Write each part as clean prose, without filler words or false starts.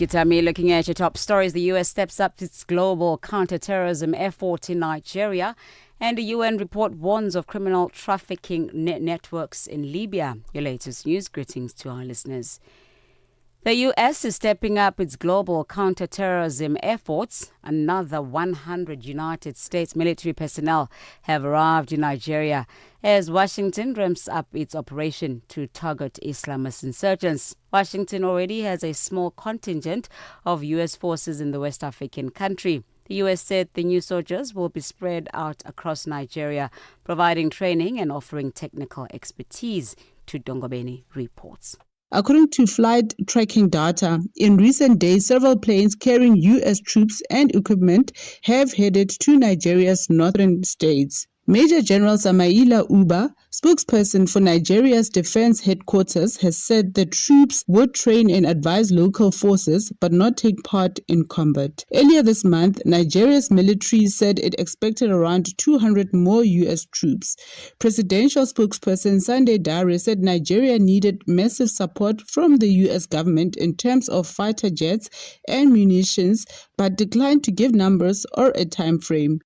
Thank you, Thami. Looking at your top stories, the U.S. steps up its global counterterrorism effort in Nigeria, and the UN report warns of criminal trafficking networks in Libya. Your latest news. Greetings to our listeners. The U.S. is stepping up its global counterterrorism efforts. Another 100 United States military personnel have arrived in Nigeria as Washington ramps up its operation to target Islamist insurgents. Washington already has a small contingent of U.S. forces in the West African country. The U.S. said the new soldiers will be spread out across Nigeria, providing training and offering technical expertise. Ngubeni reports. According to flight tracking data, in recent days, several planes carrying U.S. troops and equipment have headed to Nigeria's northern states. Major General Samaila Uba, spokesperson for Nigeria's defense headquarters, has said the troops would train and advise local forces but not take part in combat. Earlier this month, Nigeria's military said it expected around 200 more U.S. troops. Presidential spokesperson Sunday Dare said Nigeria needed massive support from the U.S. government in terms of fighter jets and munitions, but declined to give numbers or a time frame.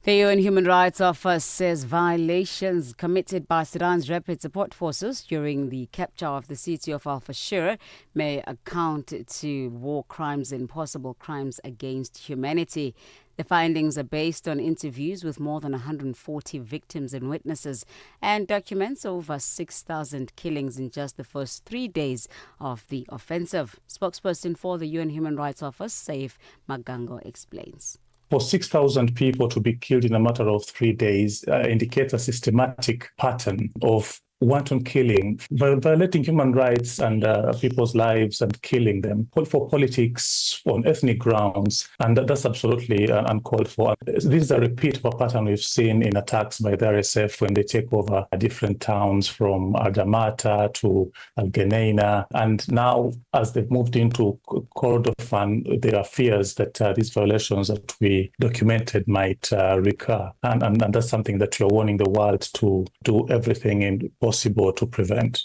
The UN Human Rights Office says violations committed by Sudan's rapid support forces during the capture of the city of Al-Fashir may account to war crimes and possible crimes against humanity. The findings are based on interviews with more than 140 victims and witnesses and documents over 6,000 killings in just the first 3 days of the offensive. Spokesperson for the UN Human Rights Office, Saif Magango, explains. For 6,000 people to be killed in a matter of 3 days indicates a systematic pattern of wanton killing, violating human rights and people's lives and killing them for politics on ethnic grounds. And that's absolutely uncalled for. This is a repeat of a pattern we've seen in attacks by the RSF when they take over different towns from Al-Damata to Al-Geneina. And now, as they've moved into Kordofan, there are fears that these violations that we documented might recur. And that's something that we're warning the world to do everything possible to prevent.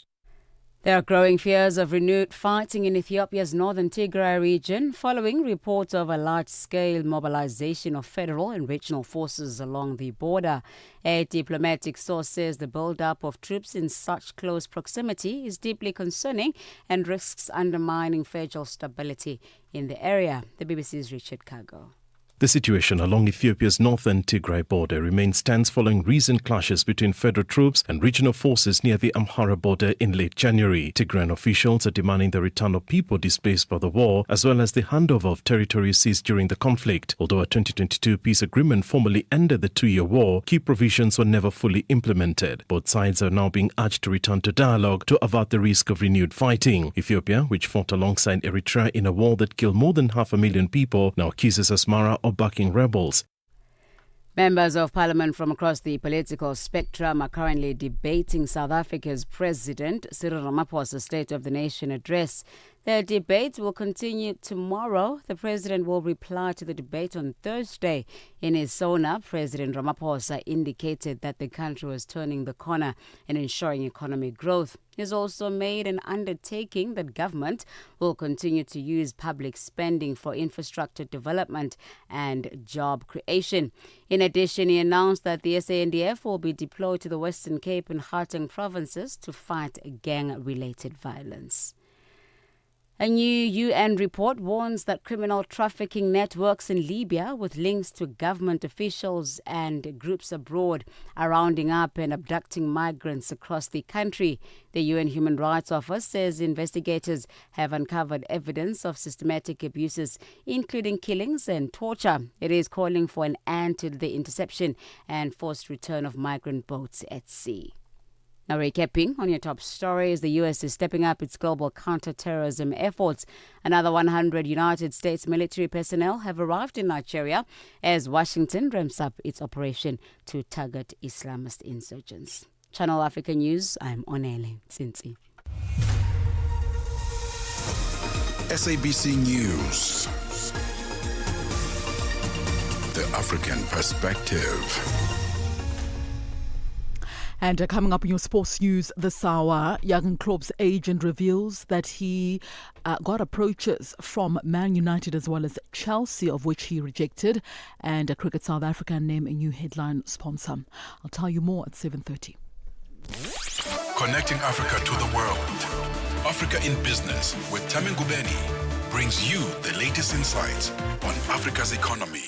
There are growing fears of renewed fighting in Ethiopia's northern Tigray region following reports of a large-scale mobilization of federal and regional forces along the border. A diplomatic source says the build-up of troops in such close proximity is deeply concerning and risks undermining fragile stability in the area. The BBC's Richard Kago. The situation along Ethiopia's northern Tigray border remains tense following recent clashes between federal troops and regional forces near the Amhara border in late January. Tigrayan officials are demanding the return of people displaced by the war, as well as the handover of territory seized during the conflict. Although a 2022 peace agreement formally ended the 2-year war, key provisions were never fully implemented. Both sides are now being urged to return to dialogue to avert the risk of renewed fighting. Ethiopia, which fought alongside Eritrea in a war that killed more than 500,000 people, now accuses Asmara of backing rebels. Members of Parliament from across the political spectrum are currently debating South Africa's President Cyril Ramaphosa's State of the Nation address. The debate will continue tomorrow. The President will reply to the debate on Thursday. In his SONA, President Ramaphosa indicated that the country was turning the corner in ensuring economic growth. He has also made an undertaking that government will continue to use public spending for infrastructure development and job creation. In addition, he announced that the SANDF will be deployed to the Western Cape and Gauteng provinces to fight gang-related violence. A new UN report warns that criminal trafficking networks in Libya with links to government officials and groups abroad are rounding up and abducting migrants across the country. The UN Human Rights Office says investigators have uncovered evidence of systematic abuses, including killings and torture. It is calling for an end to the interception and forced return of migrant boats at sea. Now, recapping on your top stories, the U.S. is stepping up its global counterterrorism efforts. Another 100 United States military personnel have arrived in Nigeria as Washington ramps up its operation to target Islamist insurgents. Channel Africa News, I'm Onele Tsinzi. SABC News. The African Perspective. And coming up in your sports news this hour, Jurgen Klopp's agent reveals that he got approaches from Man United as well as Chelsea, of which he rejected. And Cricket South Africa name a new headline sponsor. I'll tell you more at 7:30. Connecting Africa to the world. Africa in Business with Thami Ngubeni brings you the latest insights on Africa's economy.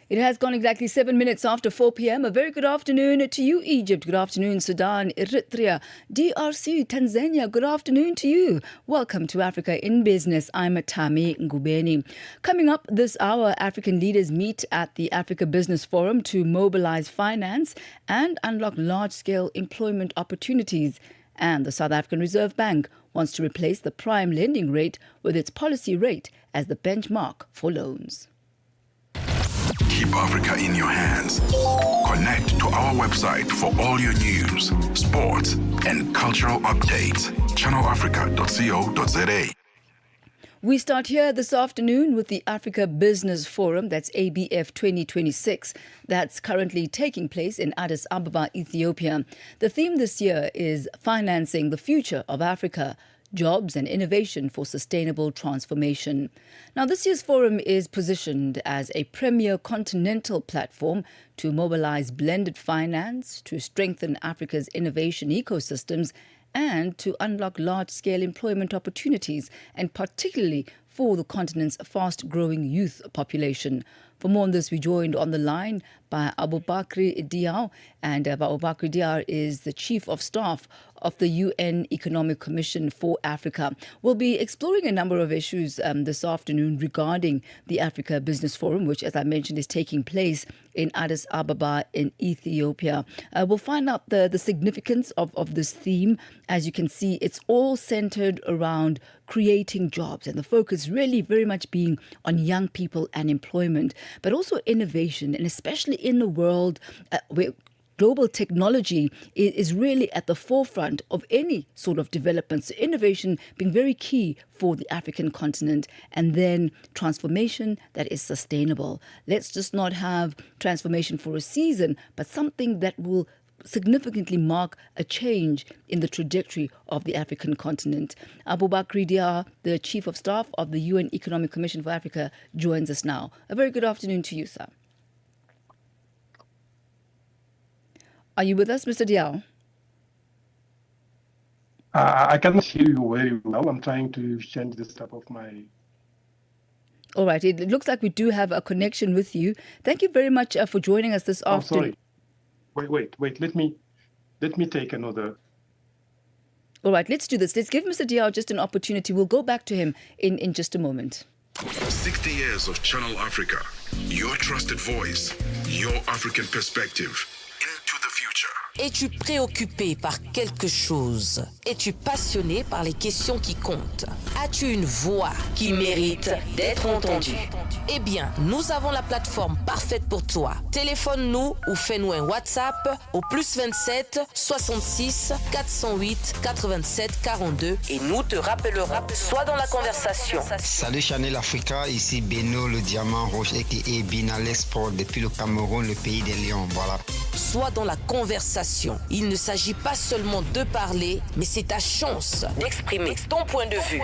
It has gone exactly 7 minutes after 4 p.m. A very good afternoon to you, Egypt. Good afternoon, Sudan, Eritrea, DRC, Tanzania. Good afternoon to you. Welcome to Africa in Business. I'm Thami Ngubeni. Coming up this hour, African leaders meet at the Africa Business Forum to mobilize finance and unlock large-scale employment opportunities. And the South African Reserve Bank wants to replace the prime lending rate with its policy rate as the benchmark for loans. Keep Africa in your hands. Connect to our website for all your news, sports, and cultural updates. channelafrica.co.za. We start here this afternoon with the Africa Business Forum, that's ABF 2026, that's currently taking place in Addis Ababa, Ethiopia. The theme this year is financing the future of Africa, jobs and innovation for sustainable transformation. Now, this year's forum is positioned as a premier continental platform to mobilize blended finance, to strengthen Africa's innovation ecosystems, and to unlock large-scale employment opportunities, and particularly for the continent's fast-growing youth population. For more on this, we joined on the line by Aboubakry Diaw, and Aboubakry Diaw is the Chief of Staff of the UN Economic Commission for Africa. We'll be exploring a number of issues this afternoon regarding the Africa Business Forum, which, as I mentioned, is taking place in Addis Ababa in Ethiopia. We'll find out the significance of this theme. As you can see, it's all centered around creating jobs, and the focus really very much being on young people and employment, but also innovation, and especially in a world where global technology is really at the forefront of any sort of development. So innovation being very key for the African continent, and then transformation that is sustainable. Let's just not have transformation for a season, but something that will significantly mark a change in the trajectory of the African continent. Aboubakry Diaw, the Chief of Staff of the UN Economic Commission for Africa, joins us now. A very good afternoon to you, sir. Are you with us, Mr. Diaw? I cannot hear you very well. I'm trying to change the step of my... All right. It looks like we do have a connection with you. Thank you very much for joining us this afternoon. Sorry. Wait. Let me take another... All right, let's do this. Let's give Mr. Diaw just an opportunity. We'll go back to him in just a moment. 60 years of Channel Africa. Your trusted voice. Your African perspective. Into the future. Es-tu préoccupé par quelque chose? Es-tu passionné par les questions qui comptent? As-tu une voix qui mérite d'être entendue? Eh bien, nous avons la plateforme parfaite pour toi. Téléphone-nous ou fais-nous un WhatsApp au +27 66 408 87 42 et nous te rappellerons. Sois dans la conversation. Salut Channel Africa, ici Beno le diamant rouge et Binal Export depuis le Cameroun, le pays des lions. Voilà. Sois dans la conversation. Il ne s'agit pas seulement de parler, mais c'est ta chance d'exprimer ton point de vue,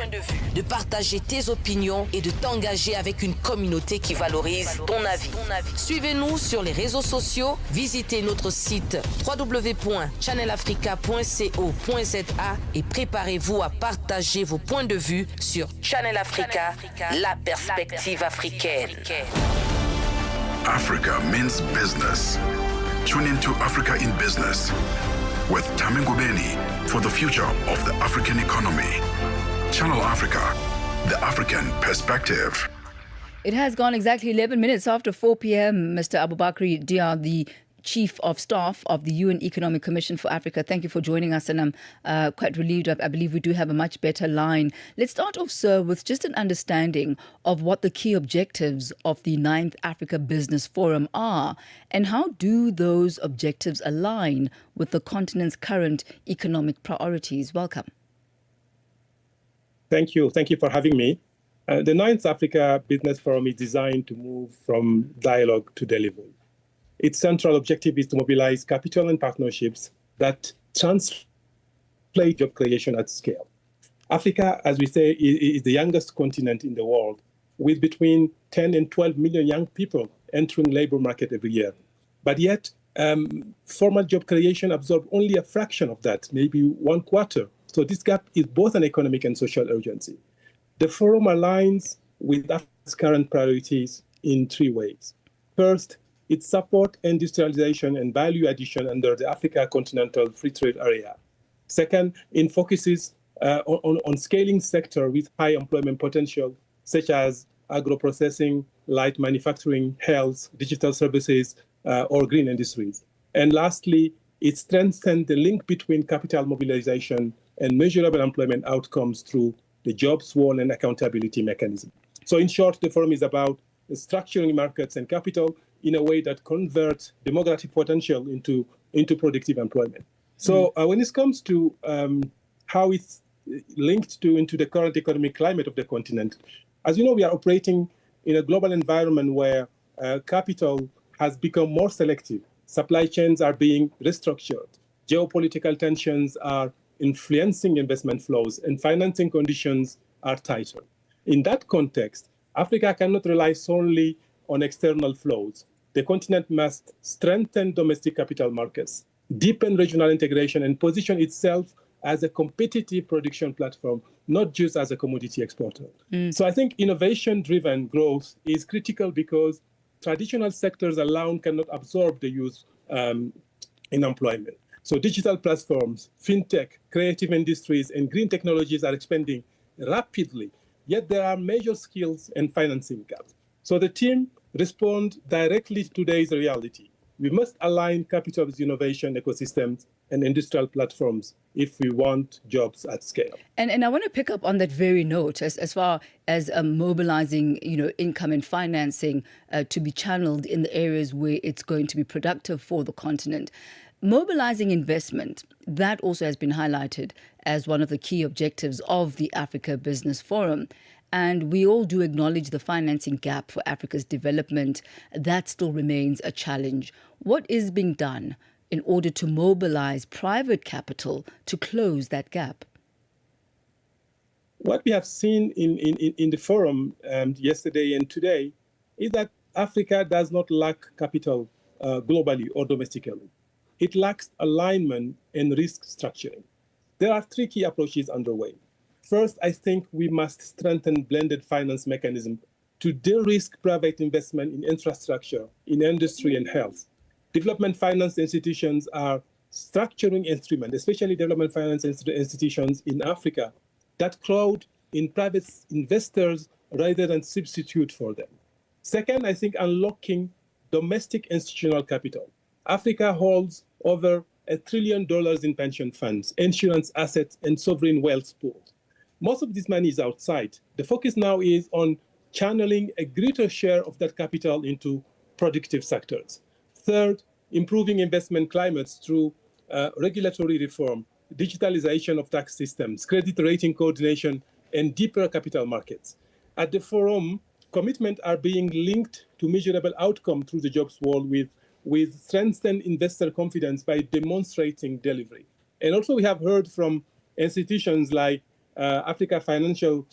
de partager tes opinions et de t'engager avec une communauté qui valorise ton avis. Suivez-nous sur les réseaux sociaux, visitez notre site www.channelafrica.co.za et préparez-vous à partager vos points de vue sur Channel Africa, la perspective africaine. Africa means business. Tune into Africa in Business with Thami Ngubeni for the future of the African economy. Channel Africa, the African perspective. It has gone exactly 11 minutes after 4 p.m. Mr. Aboubakry Diaw, the Chief of Staff of the UN Economic Commission for Africa. Thank you for joining us, and I'm quite relieved. I believe we do have a much better line. Let's start off, sir, with just an understanding of what the key objectives of the 9th Africa Business Forum are, and how do those objectives align with the continent's current economic priorities? Welcome. Thank you. Thank you for having me. The 9th Africa Business Forum is designed to move from dialogue to delivery. Its central objective is to mobilize capital and partnerships that translate job creation at scale. Africa, as we say, is the youngest continent in the world, with between 10 and 12 million young people entering labor market every year. But yet, formal job creation absorbs only a fraction of that, maybe 1/4. So this gap is both an economic and social urgency. The forum aligns with Africa's current priorities in 3 ways. First, it supports industrialization and value addition under the Africa Continental Free Trade Area. Second, it focuses on scaling sector with high employment potential, such as agro-processing, light manufacturing, health, digital services, or green industries. And lastly, it strengthens the link between capital mobilization and measurable employment outcomes through the jobs wall and accountability mechanism. So in short, the forum is about structuring markets and capital in a way that converts demographic potential into productive employment. So when it comes to how it's linked into the current economic climate of the continent, as you know, we are operating in a global environment where capital has become more selective. Supply chains are being restructured. Geopolitical tensions are influencing investment flows, and financing conditions are tighter. In that context, Africa cannot rely solely on external flows. The continent must strengthen domestic capital markets, deepen regional integration, and position itself as a competitive production platform, not just as a commodity exporter. So I think innovation-driven growth is critical because traditional sectors alone cannot absorb the use in employment. So digital platforms, fintech, creative industries, and green technologies are expanding rapidly, yet there are major skills and financing gaps. So the team responds directly to today's reality. We must align capital with innovation ecosystems and industrial platforms if we want jobs at scale. And I want to pick up on that very note as far as mobilizing, income and financing to be channeled in the areas where it's going to be productive for the continent. Mobilizing investment, that also has been highlighted as one of the key objectives of the Africa Business Forum. And we all do acknowledge the financing gap for Africa's development. That still remains a challenge. What is being done in order to mobilize private capital to close that gap? What we have seen in the forum yesterday and today is that Africa does not lack capital globally or domestically. It lacks alignment and risk structuring. There are 3 key approaches underway. First, I think we must strengthen blended finance mechanism to de-risk private investment in infrastructure, in industry and health. Development finance institutions are structuring instruments, especially development finance institutions in Africa, that crowd in private investors rather than substitute for them. Second, I think unlocking domestic institutional capital. Africa holds over $1 trillion in pension funds, insurance assets, and sovereign wealth pools. Most of this money is outside. The focus now is on channeling a greater share of that capital into productive sectors. Third, improving investment climates through regulatory reform, digitalization of tax systems, credit rating coordination, and deeper capital markets. At the forum, commitments are being linked to measurable outcome through the jobs wall with strengthened investor confidence by demonstrating delivery. And also we have heard from institutions like Africa Financial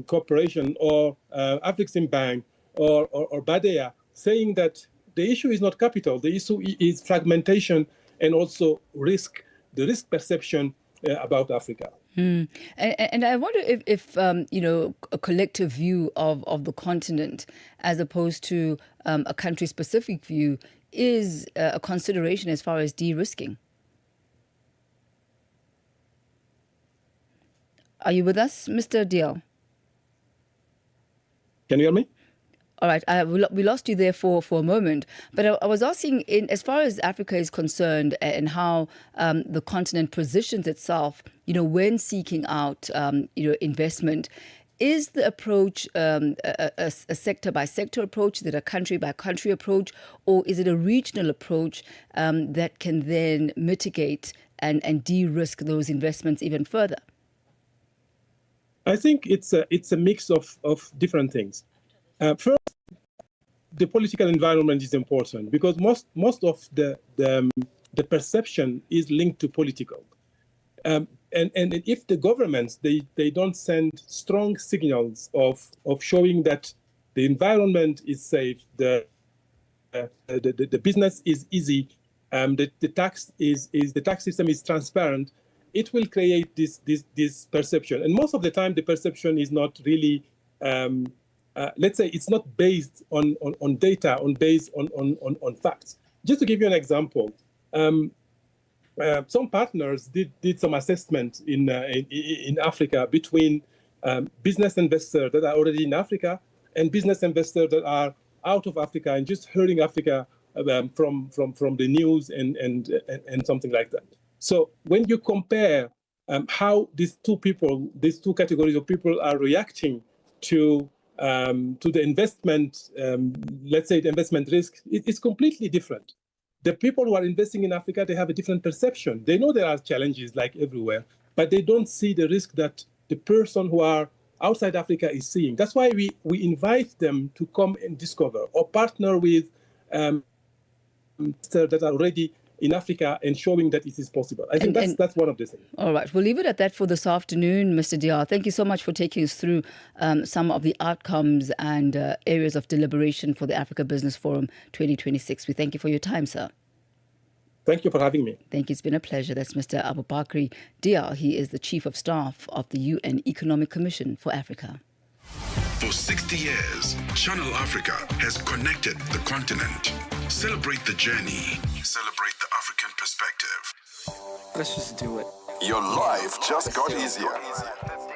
Corporation or African Bank or Badea saying that the issue is not capital, the issue is fragmentation and also the risk perception about Africa. And I wonder if a collective view of the continent as opposed to a country-specific view is a consideration as far as de-risking. Are you with us, Mr. Diel? Can you hear me? All right, we lost you there for a moment, but I was asking, as far as Africa is concerned and how the continent positions itself, when seeking out, investment, is the approach a sector-by-sector approach? Is it a country-by-country approach? Or is it a regional approach that can then mitigate and de-risk those investments even further? I think it's a mix of different things. First, the political environment is important because most of the the perception is linked to political. And if the governments, they don't send strong signals of showing that the environment is safe, the business is easy, the tax system is transparent, it will create this perception. And most of the time, the perception is not really, let's say, it's not based on data, based on facts. Just to give you an example, some partners did some assessment in Africa between business investors that are already in Africa and business investors that are out of Africa and just hearing Africa from the news and something like that. So when you compare how these two categories of people are reacting to the investment, let's say the investment risk, it's completely different. The people who are investing in Africa, they have a different perception. They know there are challenges like everywhere, but they don't see the risk that the person who are outside Africa is seeing. That's why we invite them to come and discover or partner with that are already in Africa and showing that it is possible. I think that's one of the things. All right, we'll leave it at that for this afternoon, Mr. Diar. Thank you so much for taking us through some of the outcomes and areas of deliberation for the Africa Business Forum 2026. We thank you for your time, sir. Thank you for having me. Thank you. It's been a pleasure. That's Mr. Aboubakry Diar. He is the Chief of Staff of the UN Economic Commission for Africa. For 60 years, Channel Africa has connected the continent. Celebrate the journey. Celebrate the African perspective. Let's just do it. Your life just got easier.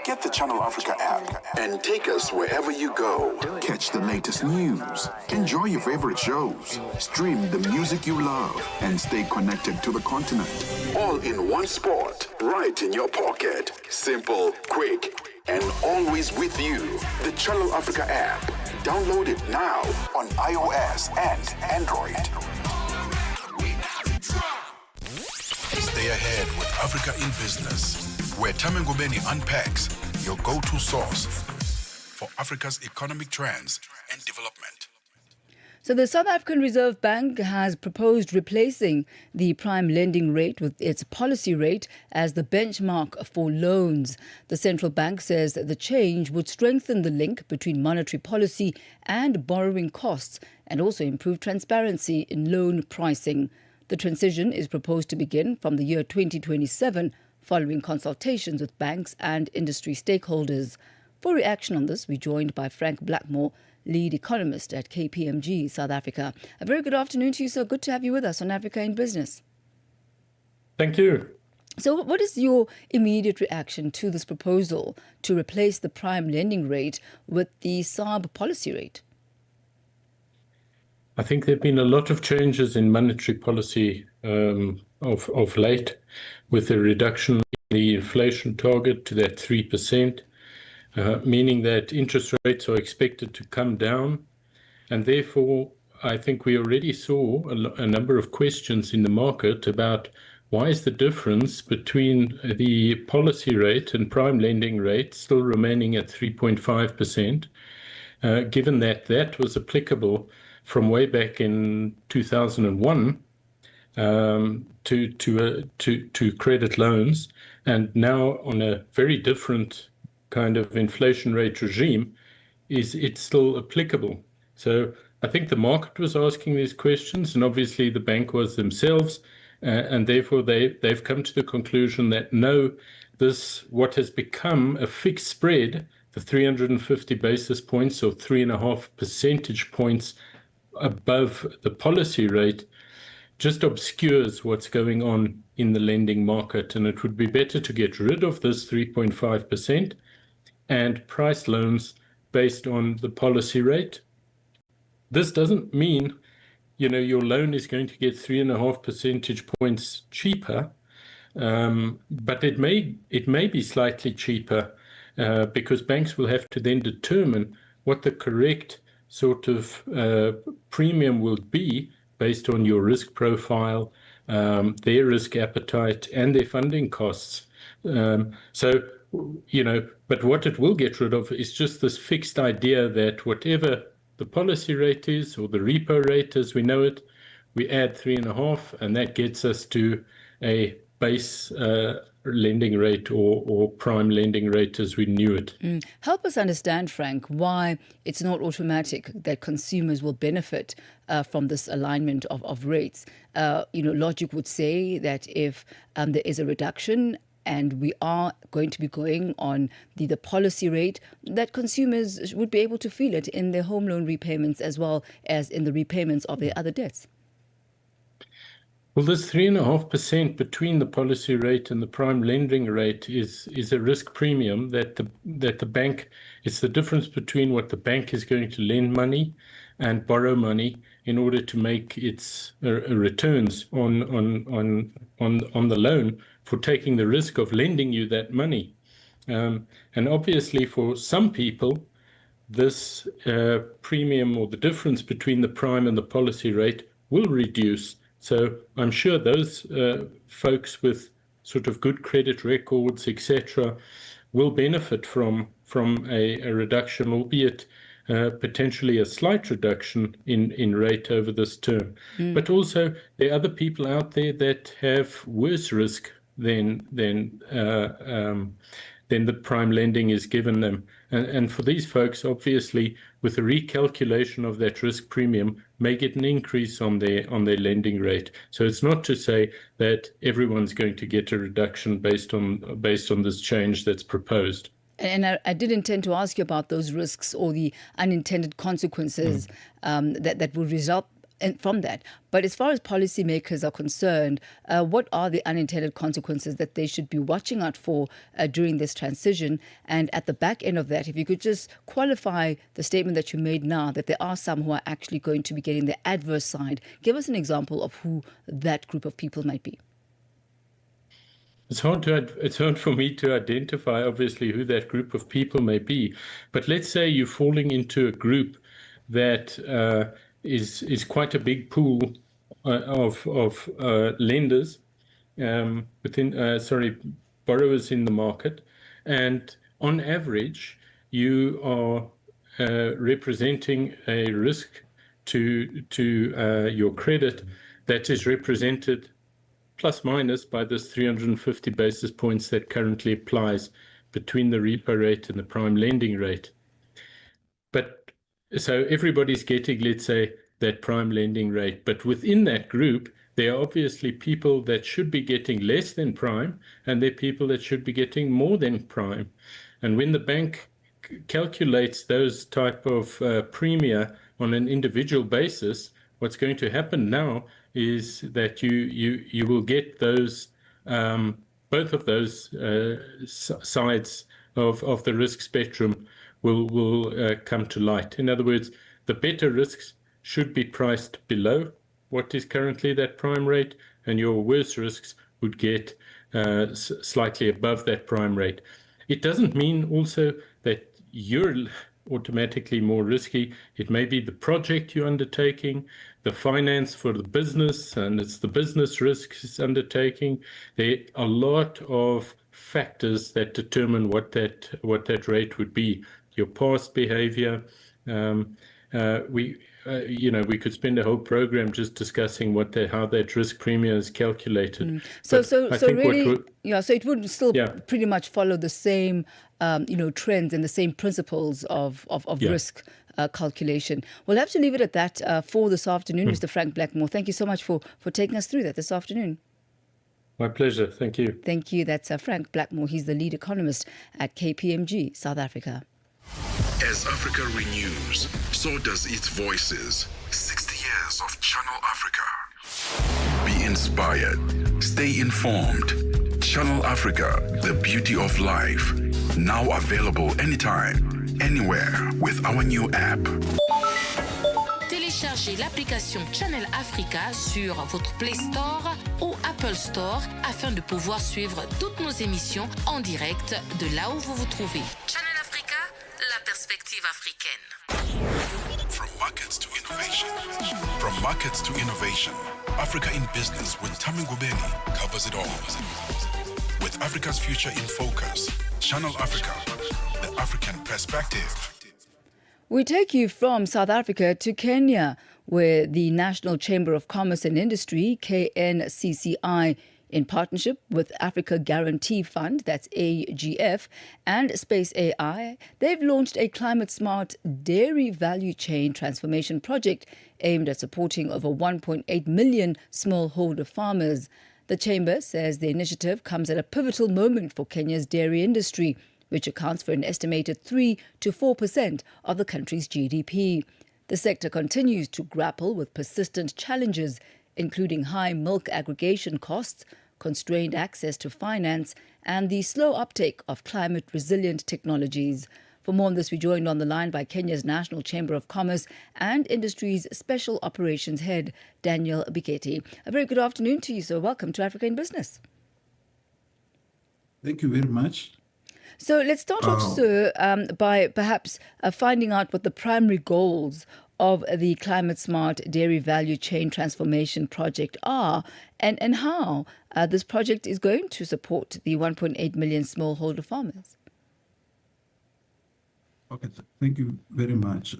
Get the Channel Africa app and take us wherever you go. Catch the latest news, enjoy your favorite shows, stream the music you love, and stay connected to the continent. All in one spot, right in your pocket. Simple, quick, and always with you. The Channel Africa app. Download it now on iOS and Android. Stay ahead with Africa in Business, where Thami Ngubeni unpacks your go-to source for Africa's economic trends and development. So the South African Reserve Bank has proposed replacing the prime lending rate with its policy rate as the benchmark for loans. The central bank says that the change would strengthen the link between monetary policy and borrowing costs and also improve transparency in loan pricing. The transition is proposed to begin from the year 2027, following consultations with banks and industry stakeholders. For reaction on this, we're joined by Frank Blackmore, lead economist at KPMG South Africa. A very good afternoon to you, sir. Good to have you with us on Africa in Business. Thank you. So what is your immediate reaction to this proposal to replace the prime lending rate with the SARB policy rate? I think there have been a lot of changes in monetary policy of late, with a reduction in the inflation target to that 3%. Meaning that interest rates are expected to come down. And therefore, I think we already saw a number of questions in the market about why is the difference between the policy rate and prime lending rate still remaining at 3.5%, given that that was applicable from way back in 2001 to credit loans, and now on a very different kind of inflation rate regime, is it still applicable? So I think the market was asking these questions, and obviously the bank was themselves, and therefore they've come to the conclusion that no, what has become a fixed spread, the 350 basis points or 3.5 percentage points above the policy rate, just obscures what's going on in the lending market, and it would be better to get rid of this 3.5% and price loans based on the policy rate. This doesn't mean, your loan is going to get 3.5 percentage points cheaper, but it may be slightly cheaper because banks will have to then determine what the correct sort of premium will be based on your risk profile, their risk appetite, and their funding costs. But what it will get rid of is just this fixed idea that whatever the policy rate is, or the repo rate as we know it, we add 3.5, and that gets us to a base lending rate or prime lending rate as we knew it. Help us understand, Frank, why it's not automatic that consumers will benefit from this alignment of rates. Logic would say that if there is a reduction and we are going to be going on the policy rate, that consumers would be able to feel it in their home loan repayments as well as in the repayments of their other debts. Well, this 3.5% between the policy rate and the prime lending rate is a risk premium that the bank, it's the difference between what the bank is going to lend money and borrow money in order to make its returns on the loan for taking the risk of lending you that money. And obviously for some people, this premium or the difference between the prime and the policy rate will reduce. So I'm sure those folks with sort of good credit records, etc., will benefit from a reduction, albeit potentially a slight reduction in rate over this term. But also there are other people out there that have worse risk than the prime lending is given them. And for these folks, obviously, with a recalculation of that risk premium, may get an increase on their lending rate. So it's not to say that everyone's going to get a reduction based on this change that's proposed. And I did intend to ask you about those risks or the unintended consequences that will result from that. But as far as policymakers are concerned, what are the unintended consequences that they should be watching out for during this transition? And at the back end of that, if you could just qualify the statement that you made now, that there are some who are actually going to be getting the adverse side. Give us an example of who that group of people might be. It's hard for me to identify, obviously, who that group of people may be. But let's say you're falling into a group that is quite a big pool of lenders borrowers in the market, and on average you are representing a risk to your credit that is represented plus minus by this 350 basis points that currently applies between the repo rate and the prime lending rate. But so everybody's getting, let's say, that prime lending rate. But within that group, there are obviously people that should be getting less than prime, and there are people that should be getting more than prime. And when the bank calculates those type of premia on an individual basis, what's going to happen now is that you will get those both of those sides of the risk spectrum will come to light. In other words, the better risks should be priced below what is currently that prime rate, and your worse risks would get slightly above that prime rate. It doesn't mean also that you're automatically more risky. It may be the project you're undertaking, the finance for the business, and it's the business risk it's undertaking. There are a lot of factors that determine what that rate would be. Your past behavior. We could spend a whole program just discussing how that risk premium is calculated. So it would still pretty much follow the same trends and the same principles of risk calculation. We'll have to leave it at that for this afternoon, Mr. Frank Blackmore. Thank you so much for taking us through that this afternoon. My pleasure. Thank you. Thank you. That's Frank Blackmore. He's the lead economist at KPMG, South Africa. As Africa renews, so does its voices. 60 years of Channel Africa. Be inspired. Stay informed. Channel Africa, the beauty of life. Now available anytime, anywhere with our new app. Téléchargez l'application Channel Africa sur votre Play Store ou Apple Store afin de pouvoir suivre toutes nos émissions en direct de là où vous vous trouvez. Channel Africa, la perspective africaine. From markets to innovation. From markets to innovation. Africa in Business with Thami Ngubeni covers it all. With Africa's future in focus, Channel Africa, the African perspective. We take you from South Africa to Kenya, where the National Chamber of Commerce and Industry, KNCCI, in partnership with Africa Guarantee Fund, that's AGF, and Space AI, they've launched a climate-smart dairy value chain transformation project aimed at supporting over 1.8 million smallholder farmers. The Chamber says the initiative comes at a pivotal moment for Kenya's dairy industry, which accounts for an estimated 3 to 4% of the country's GDP. The sector continues to grapple with persistent challenges, including high milk aggregation costs, constrained access to finance, and the slow uptake of climate-resilient technologies. For more on this, we're joined on the line by Kenya's National Chamber of Commerce and Industry's Special Operations Head, Daniel Biketi. A very good afternoon to you, sir. Welcome to Africa in Business. Thank you very much. So let's start off, sir, by perhaps finding out what the primary goals of the Climate Smart Dairy Value Chain Transformation Project are, and how this project is going to support the 1.8 million smallholder farmers. Okay, thank you very much.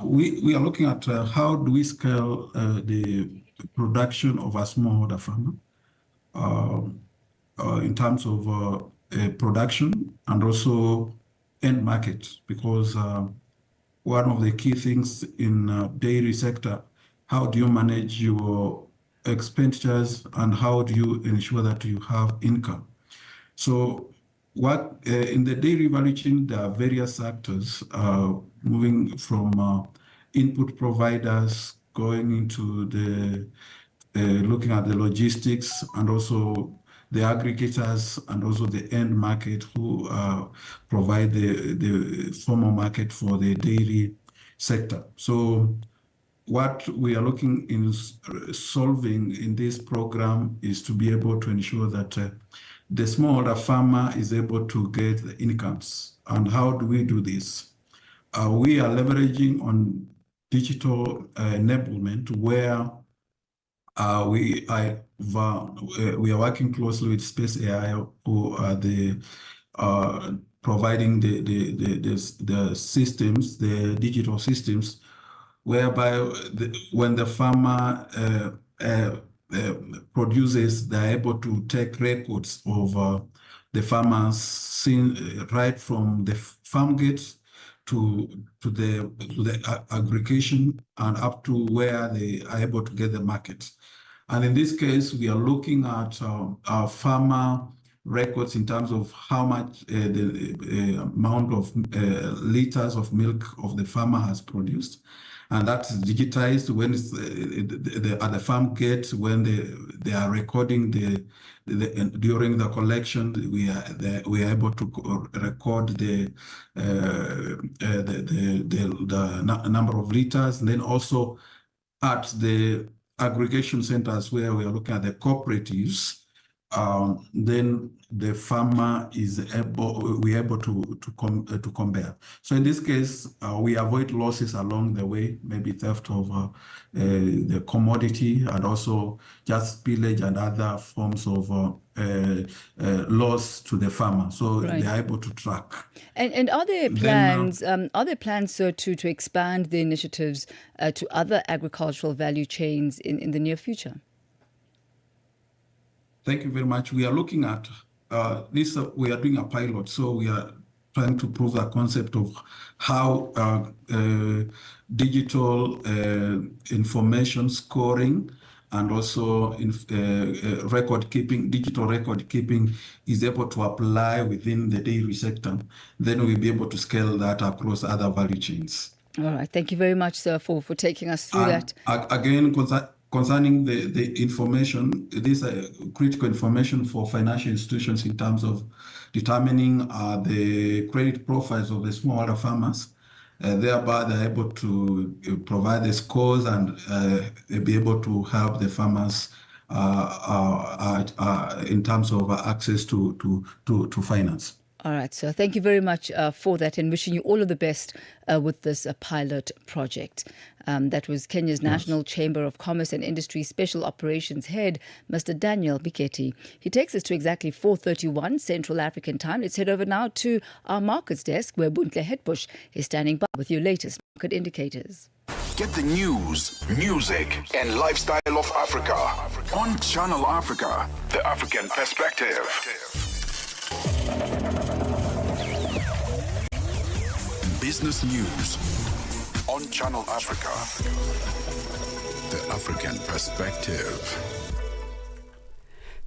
We are looking at how do we scale the production of a smallholder farmer in terms of production and also end market, because one of the key things in dairy sector, how do you manage your expenditures and how do you ensure that you have income? So what in the dairy value chain, there are various actors moving from input providers going into the looking at the logistics and also the aggregators and also the end market who provide the formal market for the dairy sector. So what we are looking in solving in this program is to be able to ensure that the smallholder farmer is able to get the incomes. And how do we do this? We are leveraging on digital enablement where we are working closely with Space AI, who are the providing the systems, the digital systems, whereby when the farmer produces, they're able to take records of the farmers right from the farm gate to the aggregation and up to where they are able to get the market. And in this case, we are looking at our farmer records in terms of how much the amount of liters of milk of the farmer has produced. And that's digitized when it's at the farm gate, when they are recording during the collection, we are able to record the number of liters, and then also at the aggregation centers where we are looking at the cooperatives. Then the farmer is able to compare. So in this case, we avoid losses along the way, maybe theft of the commodity and also just spillage and other forms of loss to the farmer. So Right. they are able to track. And are there plans? Are there plans, sir, to expand the initiatives to other agricultural value chains in the near future? Thank you very much. We are looking at this. We are doing a pilot, so we are trying to prove the concept of how digital information scoring and also record keeping, digital record keeping is able to apply within the dairy sector. Then we'll be able to scale that across other value chains. All right. Thank you very much, sir, for taking us through that. Again, concerning the information, this critical information for financial institutions in terms of determining the credit profiles of the smallholder farmers. Thereby, they're able to provide the scores and be able to help the farmers in terms of access to finance. All right, so thank you very much for that, and wishing you all of the best with this pilot project. That was Kenya's National Chamber of Commerce and Industry Special Operations Head, Mr. Daniel Biketi. He takes us to exactly 4:31 Central African Time. Let's head over now to our markets desk, where Buntle Hetbush is standing by with your latest market indicators. Get the news, music, and lifestyle of Africa on Channel Africa, the African perspective. Business news on Channel Africa, the African perspective.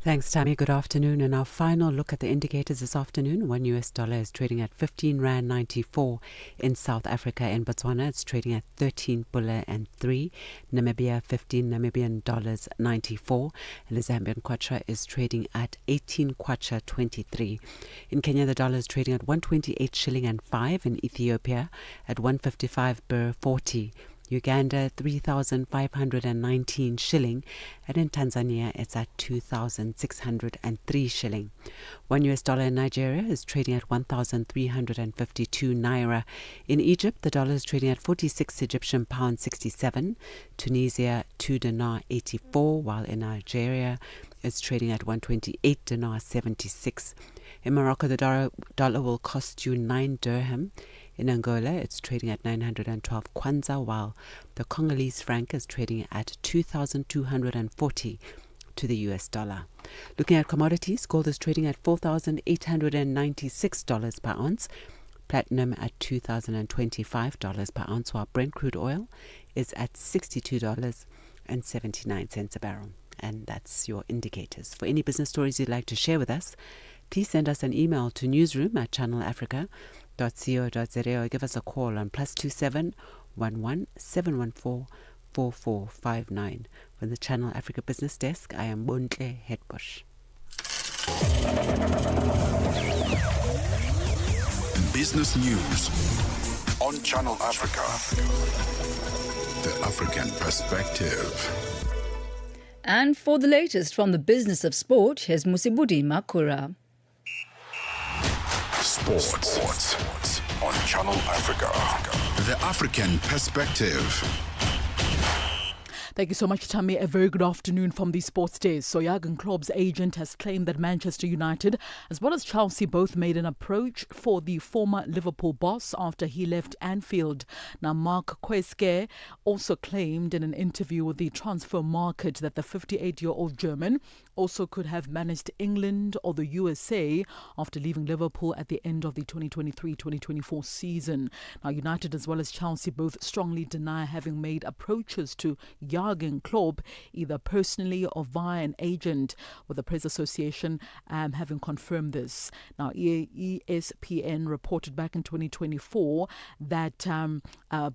Thanks, Thami. Good afternoon. And our final look at the indicators this afternoon. $1 is trading at 15 Rand 94 in South Africa. In Botswana, it's trading at 13 Pula and 3. Namibia, 15 Namibian dollars 94. And the Zambian kwacha is trading at 18 kwacha 23. In Kenya, the dollar is trading at 128 shilling and 5. In Ethiopia, at 155 birr 40. Uganda 3,519 shilling, and in Tanzania it's at 2,603 shilling. $1 in Nigeria is trading at 1,352 naira. In Egypt, the dollar is trading at 46 Egyptian pound 67. Tunisia 2 dinar 84, while in Nigeria it's trading at 128 dinar 76. In Morocco, the dollar will cost you 9 dirham. In Angola, it's trading at 912 kwanza, while the Congolese franc is trading at 2,240 to the US dollar. Looking at commodities, gold is trading at $4,896 per ounce, platinum at $2,025 per ounce, while Brent crude oil is at $62.79 a barrel. And that's your indicators. For any business stories you'd like to share with us, please send us an email to newsroom@channelafrica.co.za or give us a call on +27 11 714 4459. From the Channel Africa Business Desk, I am Buntle Hetbush. Business news on Channel Africa, the African perspective. And for the latest from the business of sport, here's Musibudi Makura. Sports on Channel Africa, the African perspective. Thank you so much, Thami. A very good afternoon from the sports days. So Jurgen Klopp's agent has claimed that Manchester United, as well as Chelsea, both made an approach for the former Liverpool boss after he left Anfield. Now, Mark Kweske also claimed in an interview with the Transfer Market that the 58-year-old German also could have managed England or the USA after leaving Liverpool at the end of the 2023-2024 season. Now, United as well as Chelsea both strongly deny having made approaches to Jurgen Klopp, either personally or via an agent, with the Press Association having confirmed this. Now, ESPN reported back in 2024 that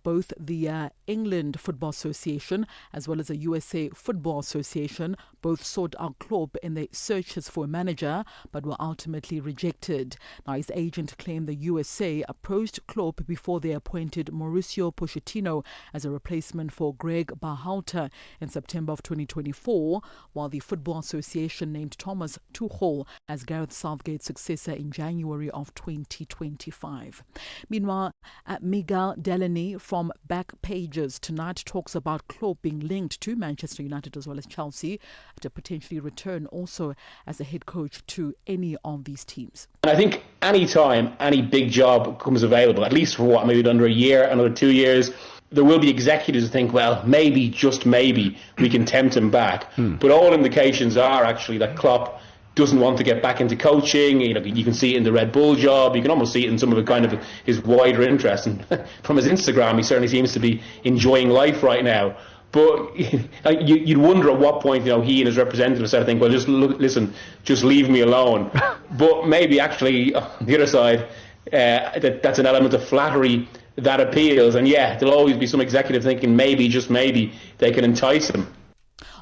both the England Football Association as well as the USA Football Association both sought out Klopp in their searches for a manager, but were ultimately rejected. Now, his agent claimed the USA approached Klopp before they appointed Mauricio Pochettino as a replacement for Greg Berhalter in September of 2024, while the Football Association named Thomas Tuchel as Gareth Southgate's successor in January of 2025. Meanwhile, Miguel Delaney from Backpages tonight talks about Klopp being linked to Manchester United as well as Chelsea to potentially return also as a head coach to any of these teams. And I think any time any big job comes available, at least for maybe under a year, another 2 years, there will be executives who think, well, maybe, just maybe, we can tempt him back. But all indications are actually that Klopp doesn't want to get back into coaching. You know, you can see it in the Red Bull job. You can almost see it in some of the kind of his wider interest. And from his Instagram, he certainly seems to be enjoying life right now. But you'd wonder at what point, he and his representatives started thinking, well, just leave me alone. But maybe actually, on the other side, that's an element of flattery that appeals. And yeah, there'll always be some executive thinking maybe, just maybe, they can entice him.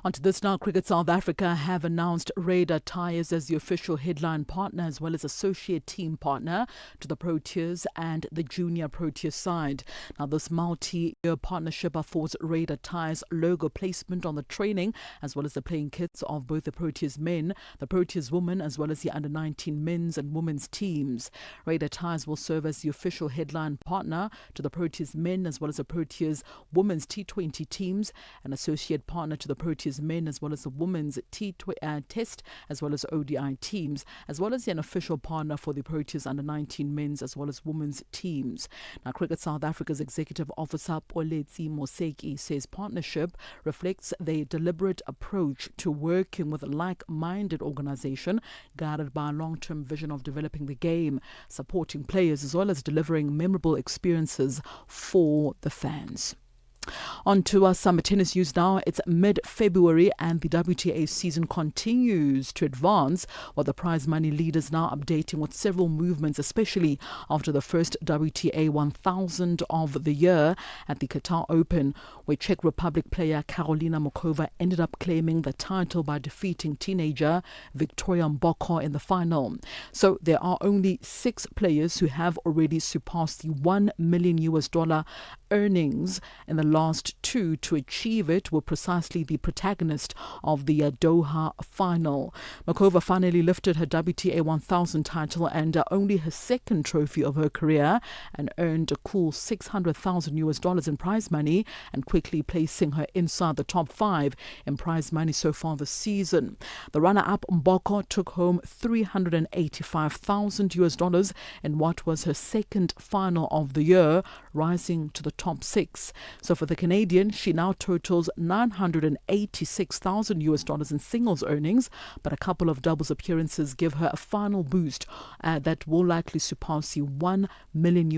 Onto this now, Cricket South Africa have announced Radar Tyres as the official headline partner as well as associate team partner to the Proteas and the junior Proteas side. Now, this multi-year partnership affords Radar Tyres logo placement on the training as well as the playing kits of both the Proteas men, the Proteas women as well as the under-19 men's and women's teams. Radar Tyres will serve as the official headline partner to the Proteas men as well as the Proteas women's T20 teams, an associate partner to the Proteas men as well as the women's Test as well as ODI teams, as well as an official partner for the Proteas under-19 men's as well as women's teams. Now, Cricket South Africa's executive officer Poletsi Moseki says partnership reflects their deliberate approach to working with a like-minded organisation guided by a long-term vision of developing the game, supporting players as well as delivering memorable experiences for the fans. On to our summer tennis news now. It's mid-February and the WTA season continues to advance, while the prize money leaders now updating with several movements, especially after the first WTA 1000 of the year at the Qatar Open, where Czech Republic player Karolina Muchova ended up claiming the title by defeating teenager Victoria Mboko in the final. So there are only 6 players who have already surpassed the $1 million earnings, and the last 2 to achieve it were precisely the protagonist of the Doha final. Muchova finally lifted her WTA 1000 title and only her second trophy of her career, and earned a cool $600,000 in prize money, and quickly placing her inside the top 5 in prize money so far this season. The runner-up Mboko took home $385,000 in what was her second final of the year, rising to the top 6. So for the Canadian, she now totals $986,000 in singles earnings, but a couple of doubles appearances give her a final boost that will likely surpass the $1 million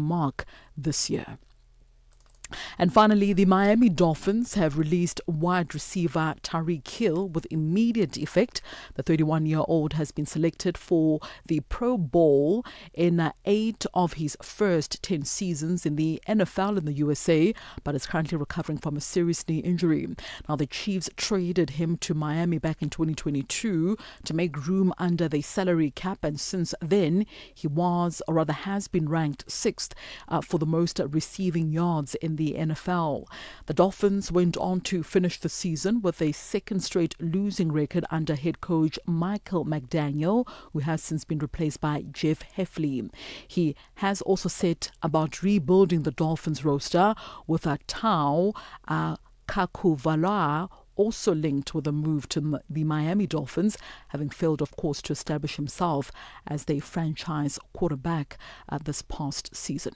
mark this year. And finally, the Miami Dolphins have released wide receiver Tyreek Hill with immediate effect. The 31-year-old has been selected for the Pro Bowl in 8 of his first 10 seasons in the NFL in the USA, but is currently recovering from a serious knee injury. Now, the Chiefs traded him to Miami back in 2022 to make room under the salary cap, and since then, he has been ranked 6th for the most receiving yards in the NFL. The Dolphins went on to finish the season with a second straight losing record under head coach Michael McDaniel, who has since been replaced by Jeff Heffley. He has also set about rebuilding the Dolphins roster with a Tau Kakuvala also linked with a move to the Miami Dolphins, having failed, of course, to establish himself as their franchise quarterback this past season.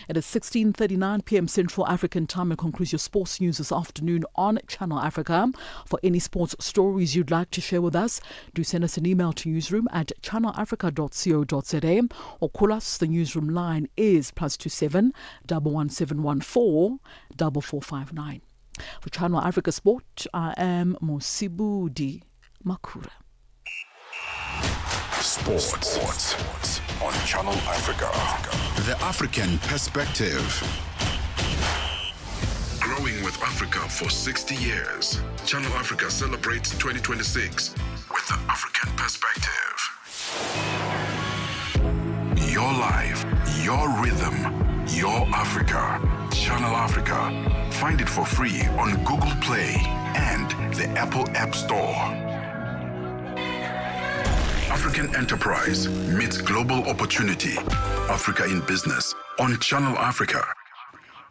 It is 16:39 p.m. Central African Time, and concludes your sports news this afternoon on Channel Africa. For any sports stories you'd like to share with us, do send us an email to newsroom@channelafrica.co.za or call us. The newsroom line is +27 11714 4459. For Channel Africa Sport, I am Mosibudi Makura. Sports on Channel Africa. The African Perspective. Growing with Africa for 60 years. Channel Africa celebrates 2026 with the African Perspective. Your life, your rhythm, your Africa. Channel Africa. Find it for free on Google Play and the Apple App Store. African enterprise meets global opportunity. Africa in Business on Channel Africa.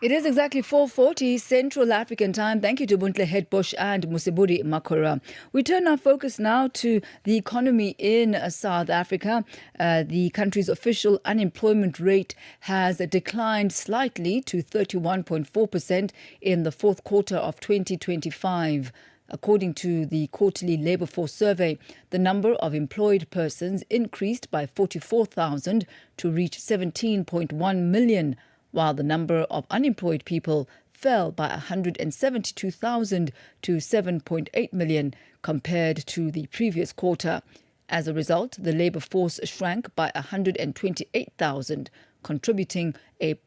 It is exactly 4:40 Central African Time. Thank you to Buntle Hedbush and Musibudi Makura. We turn our focus now to the economy in South Africa. The country's official unemployment rate has declined slightly to 31.4% in the fourth quarter of 2025. According to the quarterly labour force survey, the number of employed persons increased by 44,000 to reach 17.1 million, while the number of unemployed people fell by 172,000 to 7.8 million compared to the previous quarter. As a result, the labour force shrank by 128,000, contributing a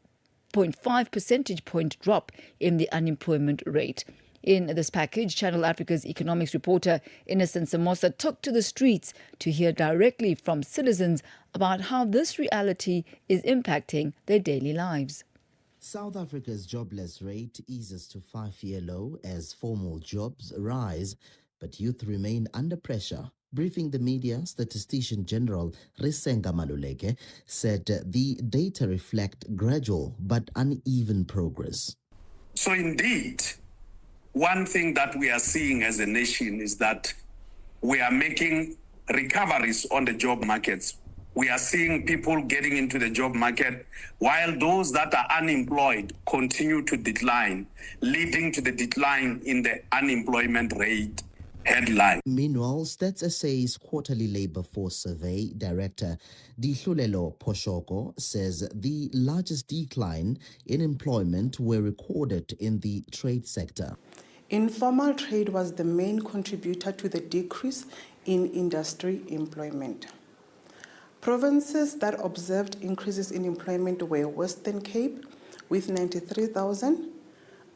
0.5 percentage point drop in the unemployment rate. In this package, Channel Africa's economics reporter Innocent Samosa took to the streets to hear directly from citizens about how this reality is impacting their daily lives. South Africa's jobless rate eases to 5-year low as formal jobs rise, but youth remain under pressure. Briefing the media, Statistician General Risenga Maluleke said the data reflect gradual but uneven progress. So indeed, one thing that we are seeing as a nation is that we are making recoveries on the job markets. We are seeing people getting into the job market while those that are unemployed continue to decline, leading to the decline in the unemployment rate headline. Meanwhile, Stats SA's quarterly labor force survey director Dihlulelo Poshoko says the largest decline in employment were recorded in the trade sector. Informal trade was the main contributor to the decrease in industry employment. Provinces that observed increases in employment were Western Cape with 93,000,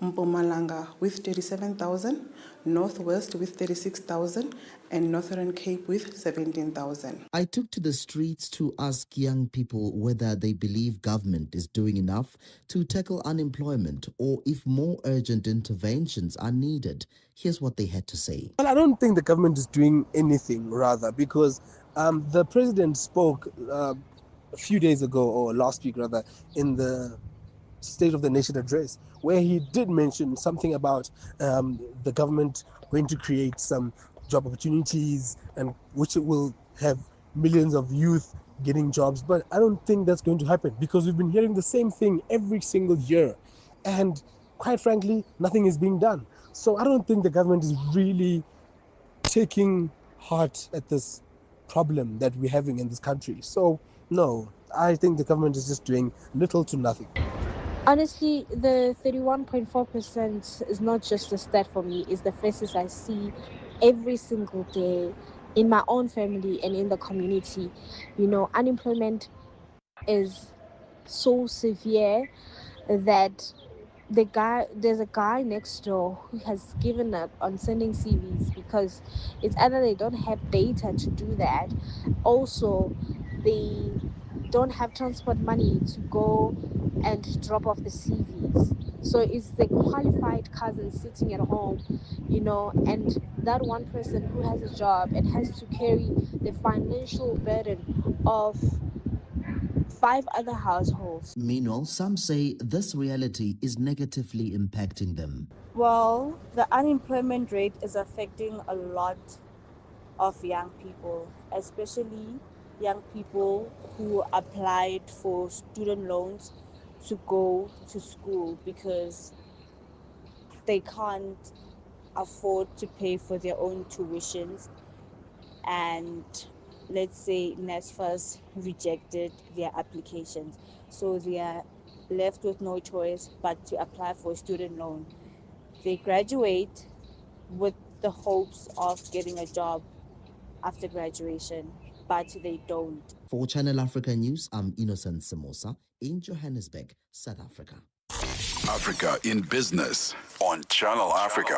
Mpumalanga with 37,000, Northwest with 36,000, and Northern Cape with 17,000. I took to the streets to ask young people whether they believe government is doing enough to tackle unemployment or if more urgent interventions are needed. Here's what they had to say. Well, I don't think the government is doing anything, rather, because the president spoke a few days ago, or last week rather, in the State of the Nation address, where he did mention something about the government going to create some job opportunities and which will have millions of youth getting jobs. But I don't think that's going to happen because we've been hearing the same thing every single year. And quite frankly, nothing is being done. So I don't think the government is really taking heart at this problem that we're having in this country. So no, I think the government is just doing little to nothing. Honestly, the 31.4% is not just a stat for me, it's the faces I see every single day in my own family and in the community. You know, unemployment is so severe that there's a guy next door who has given up on sending CVs because it's either they don't have data to do that, also they don't have transport money to go and drop off the CVs. So it's the qualified cousin sitting at home, you know, and that one person who has a job and has to carry the financial burden of 5 other households. Meanwhile, some say this reality is negatively impacting them. Well, the unemployment rate is affecting a lot of young people, especially young people who applied for student loans to go to school because they can't afford to pay for their own tuitions, and let's say NSFAS rejected their applications, so they are left with no choice but to apply for a student loan. They graduate with the hopes of getting a job after graduation, but they don't. For Channel Africa News, I'm Innocent Samosa in Johannesburg, South Africa. Africa in Business on Channel Africa.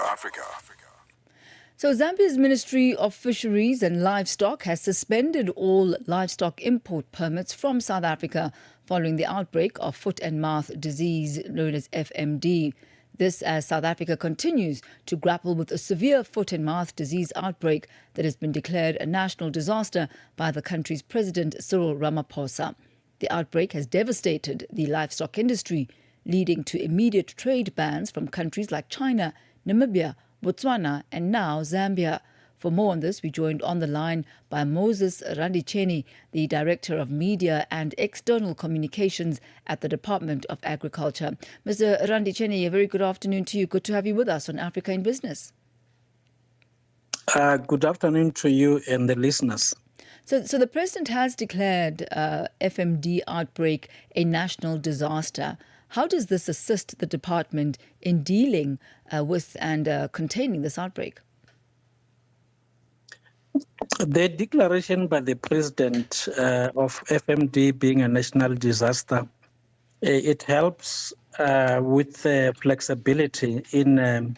So Zambia's Ministry of Fisheries and Livestock has suspended all livestock import permits from South Africa following the outbreak of foot and mouth disease known as FMD. This as South Africa continues to grapple with a severe foot and mouth disease outbreak that has been declared a national disaster by the country's President Cyril Ramaphosa. The outbreak has devastated the livestock industry, leading to immediate trade bans from countries like China, Namibia, Botswana and now Zambia. For more on this, we joined on the line by Moses Randicheni, the Director of Media and External Communications at the Department of Agriculture. Mr. Randicheni, a very good afternoon to you. Good to have you with us on Africa in Business. Good afternoon to you and the listeners. So the President has declared FMD outbreak a national disaster. How does this assist the department in dealing with and containing this outbreak? The declaration by the President of FMD being a national disaster, it helps with flexibility in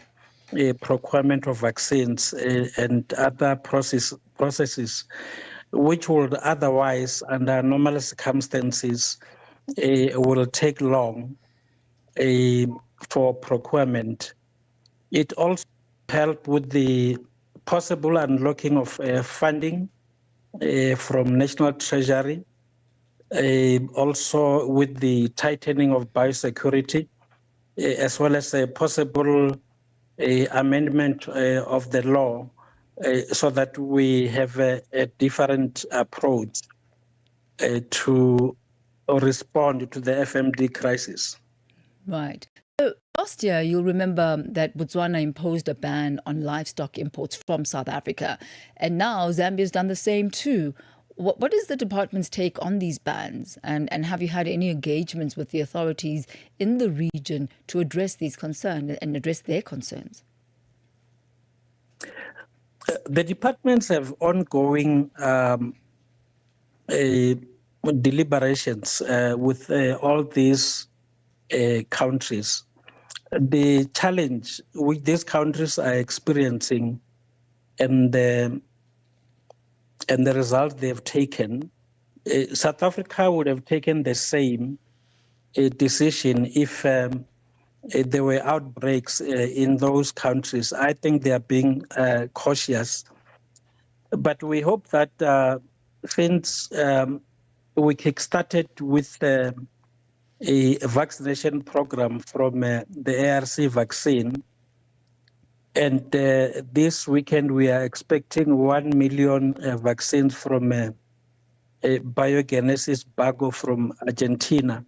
procurement of vaccines and other processes which would otherwise, under normal circumstances, will take long for procurement. It also helped with the possible unlocking of funding from National Treasury, also with the tightening of biosecurity, as well as a possible amendment of the law so that we have a different approach to respond to the FMD crisis. Right. So last year, you'll remember that Botswana imposed a ban on livestock imports from South Africa. And now Zambia's done the same too. What is the department's take on these bans? And have you had any engagements with the authorities in the region to address these concerns and address their concerns? The departments have ongoing deliberations with all these countries. The challenge which these countries are experiencing and the result they've taken, South Africa would have taken the same decision if there were outbreaks in those countries. I think they are being cautious. But we hope that since we kickstarted with a vaccination program from the ARC vaccine, and this weekend we are expecting 1 million vaccines from Biogenesis Bago from Argentina.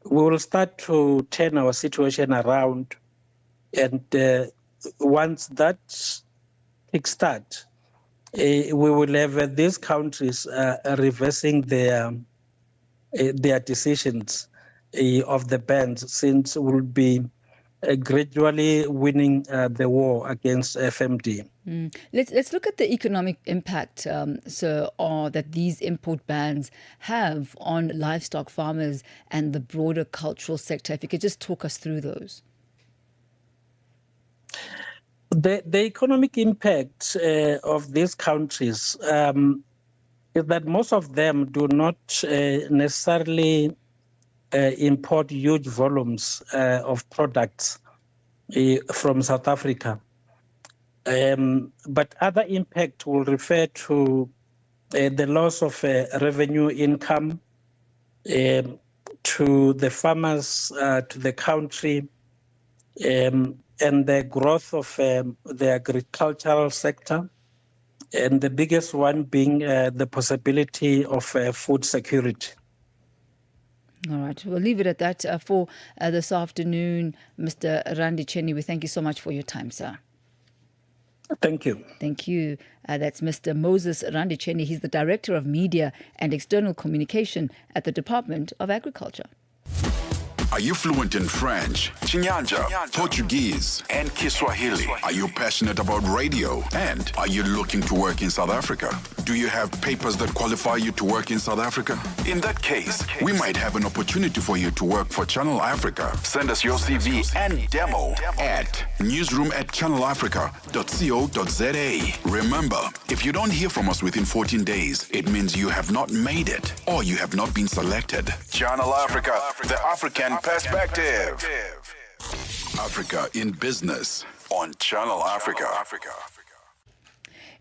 We will start to turn our situation around, and once that kickstart, we will have these countries reversing their decisions of the bans, since we'll be gradually winning the war against FMD. Let's look at the economic impact, that these import bans have on livestock farmers and the broader cultural sector. If you could just talk us through those. The economic impact of these countries is that most of them do not necessarily import huge volumes of products from South Africa. But other impact will refer to the loss of revenue income to the farmers, to the country, and the growth of the agricultural sector, and the biggest one being the possibility of food security. All right, we'll leave it at that for this afternoon. Mr. Randy Chenny, we thank you so much for your time, sir. Thank you. Thank you. That's Mr. Moses Randy Chenny. He's the Director of Media and External Communication at the Department of Agriculture. Are you fluent in French, Chinyanja, Portuguese, and Kiswahili? Are you passionate about radio? And are you looking to work in South Africa? Do you have papers that qualify you to work in South Africa? In that case, we might have an opportunity for you to work for Channel Africa. Send us your CV and demo at newsroom@channelafrica.co.za. Remember, if you don't hear from us within 14 days, it means you have not made it or you have not been selected. Channel Africa, the African perspective. Africa in Business on Channel Africa.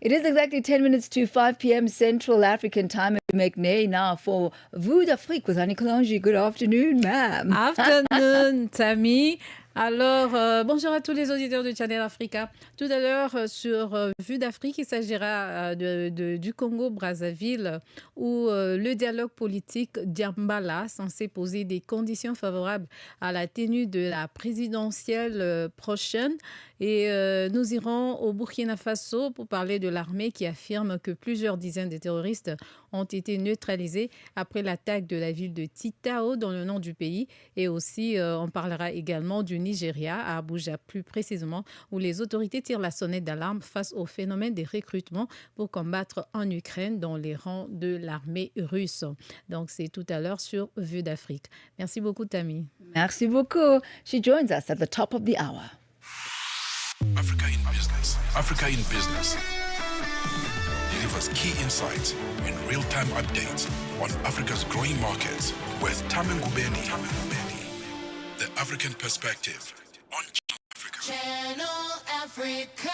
It is exactly 10 minutes to 5 p.m. Central African time. We make nay now for Vue d'Afrique with Annie Kalanji. Good afternoon, ma'am. Afternoon, Thami. Alors, bonjour à tous les auditeurs de Channel Africa. Tout à l'heure, sur Vue d'Afrique, il s'agira du Congo-Brazzaville, où le dialogue politique Diambala, censé poser des conditions favorables à la tenue de la présidentielle prochaine. Et nous irons au Burkina Faso pour parler de l'armée qui affirme que plusieurs dizaines de terroristes ont été neutralisés après l'attaque de la ville de Titao dans le nord du pays. Et aussi, on parlera également du Nigeria, à Abuja plus précisément, où les autorités tirent la sonnette d'alarme face au phénomène des recrutements pour combattre en Ukraine dans les rangs de l'armée russe. Donc, c'est tout à l'heure sur Vue d'Afrique. Merci beaucoup, Thami. Merci beaucoup. She joins us at the top of the hour. Africa in Business. Africa in Business delivers key insights and real-time updates on Africa's growing markets with Thami Ngubeni. The African Perspective on Channel Africa.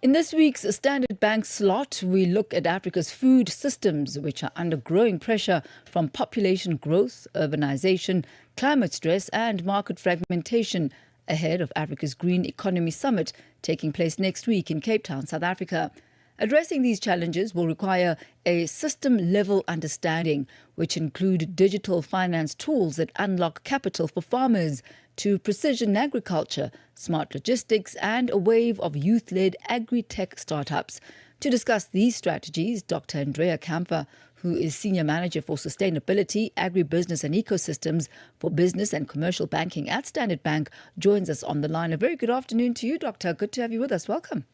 In this week's Standard Bank slot, we look at Africa's food systems, which are under growing pressure from population growth, urbanization, climate stress and market fragmentation ahead of Africa's Green Economy Summit taking place next week in Cape Town, South Africa. Addressing these challenges will require a system-level understanding, which include digital finance tools that unlock capital for farmers, to precision agriculture, smart logistics, and a wave of youth-led agri-tech startups. To discuss these strategies, Dr. Andrea Kamfer, who is Senior Manager for Sustainability, Agribusiness and Ecosystems for Business and Commercial Banking at Standard Bank, joins us on the line. A very good afternoon to you, Doctor. Good to have you with us. Welcome.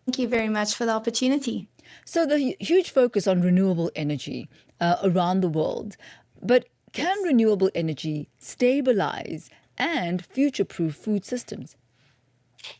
Thank you very much for the opportunity. So the huge focus on renewable energy around the world, but can renewable energy stabilize and future-proof food systems?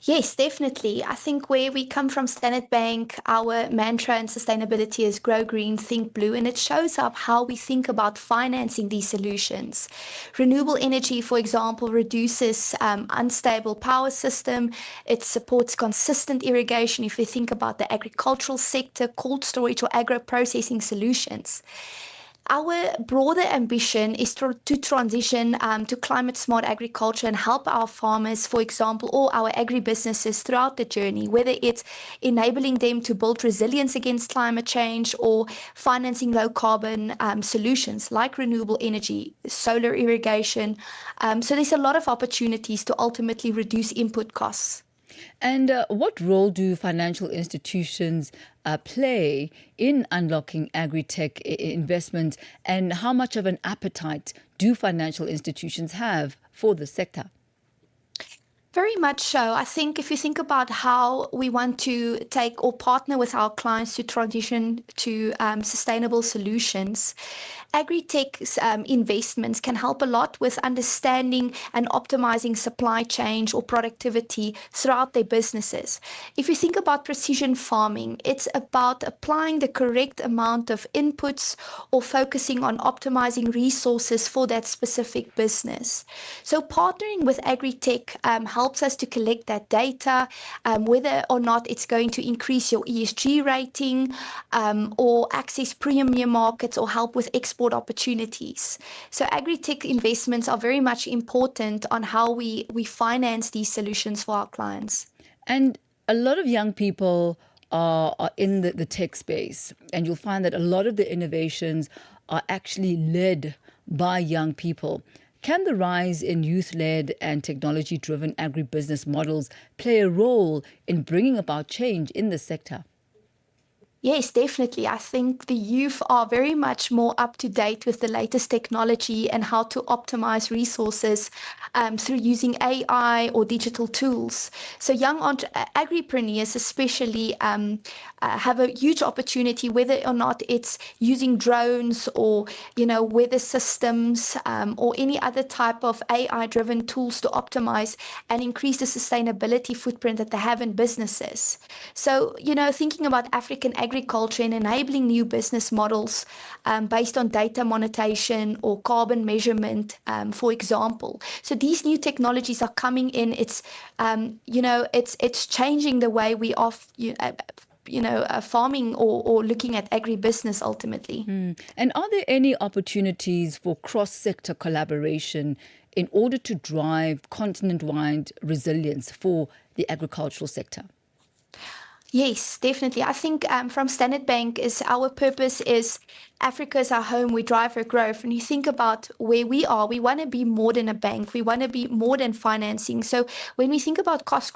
Yes, definitely. I think where we come from, Standard Bank, our mantra in sustainability is grow green, think blue, and it shows up how we think about financing these solutions. Renewable energy, for example, reduces unstable power system. It supports consistent irrigation if we think about the agricultural sector, cold storage or agro-processing solutions. Our broader ambition is to transition to climate-smart agriculture and help our farmers, for example, or our agribusinesses throughout the journey, whether it's enabling them to build resilience against climate change or financing low-carbon solutions like renewable energy, solar irrigation. So there's a lot of opportunities to ultimately reduce input costs. And what role do financial institutions play in unlocking agri-tech investment, and how much of an appetite do financial institutions have for the sector? Very much so. I think if you think about how we want to take or partner with our clients to transition to sustainable solutions, agri-tech's investments can help a lot with understanding and optimizing supply chains or productivity throughout their businesses. If you think about precision farming, it's about applying the correct amount of inputs or focusing on optimizing resources for that specific business. So partnering with agri-tech helps us to collect that data, whether or not it's going to increase your ESG rating or access premium markets or help with export opportunities. So agri-tech investments are very much important on how we finance these solutions for our clients. And a lot of young people are in the tech space, and you'll find that a lot of the innovations are actually led by young people. Can the rise in youth-led and technology-driven agribusiness models play a role in bringing about change in the sector? Yes, definitely. I think the youth are very much more up to date with the latest technology and how to optimize resources through using AI or digital tools. So young agripreneurs especially have a huge opportunity, whether or not it's using drones or, weather systems or any other type of AI-driven tools to optimize and increase the sustainability footprint that they have in businesses. So, thinking about African agriculture and enabling new business models based on data monetization or carbon measurement, for example. So these new technologies are coming in. It's, it's changing the way we are, farming or looking at agribusiness ultimately. And are there any opportunities for cross-sector collaboration in order to drive continent-wide resilience for the agricultural sector? Yes, definitely. I think from Standard Bank our purpose is Africa is our home, we drive our growth. And you think about where we are, we want to be more than a bank, we want to be more than financing. So when we think about cost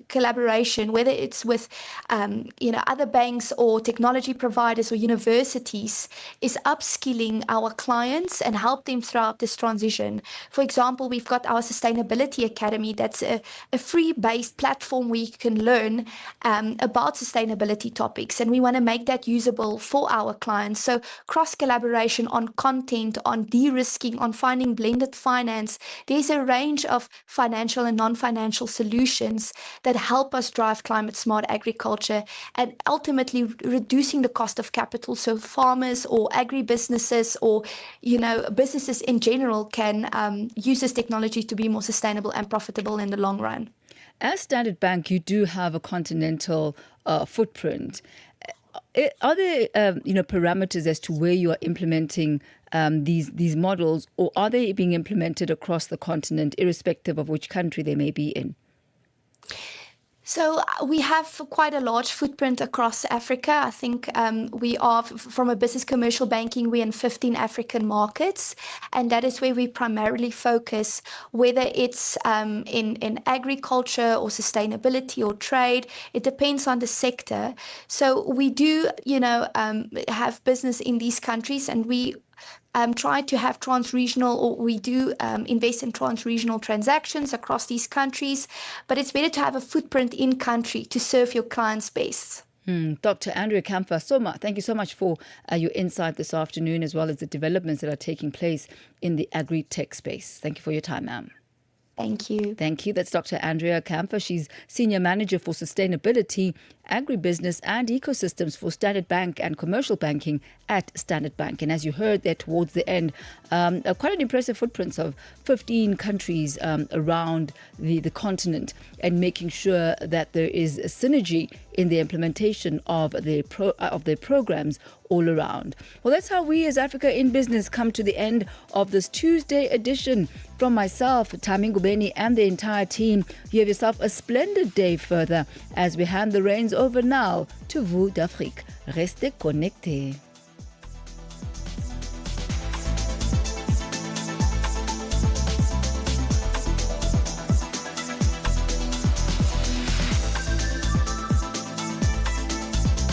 collaboration, whether it's with other banks or technology providers or universities, is upskilling our clients and help them throughout this transition. For example, we've got our Sustainability Academy. That's a free-based platform where you can learn about about sustainability topics, and we want to make that usable for our clients. So cross-collaboration on content, on de-risking, on finding blended finance. There's a range of financial and non-financial solutions that help us drive climate-smart agriculture and ultimately reducing the cost of capital, so farmers or agribusinesses or businesses in general can use this technology to be more sustainable and profitable in the long run. As Standard Bank, you do have a continental footprint. Are there parameters as to where you are implementing these models, or are they being implemented across the continent, irrespective of which country they may be in? So we have quite a large footprint across Africa. I think we are, from a business commercial banking, we're in 15 African markets, and that is where we primarily focus, whether it's in agriculture or sustainability or trade. It depends on the sector. So we do, have business in these countries, and we try to have trans-regional, or we do invest in trans-regional transactions across these countries, but it's better to have a footprint in country to serve your clients best. Dr. Andrea Kamfer-Soma, thank you so much for your insight this afternoon, as well as the developments that are taking place in the agri-tech space. Thank you for your time, ma'am. Thank you. Thank you. That's Dr. Andrea Kamfer. She's Senior Manager for Sustainability, Agribusiness and Ecosystems for Standard Bank and Commercial Banking at Standard Bank. And as you heard there towards the end, quite an impressive footprint of 15 countries around the continent, and making sure that there is a synergy in the implementation of their programs all around. Well, that's how we as Africa in Business come to the end of this Tuesday edition. From myself, Thami Ngubeni, and the entire team, you have yourself a splendid day further as we hand the reins over now to vous d'Afrique. Restez connectés.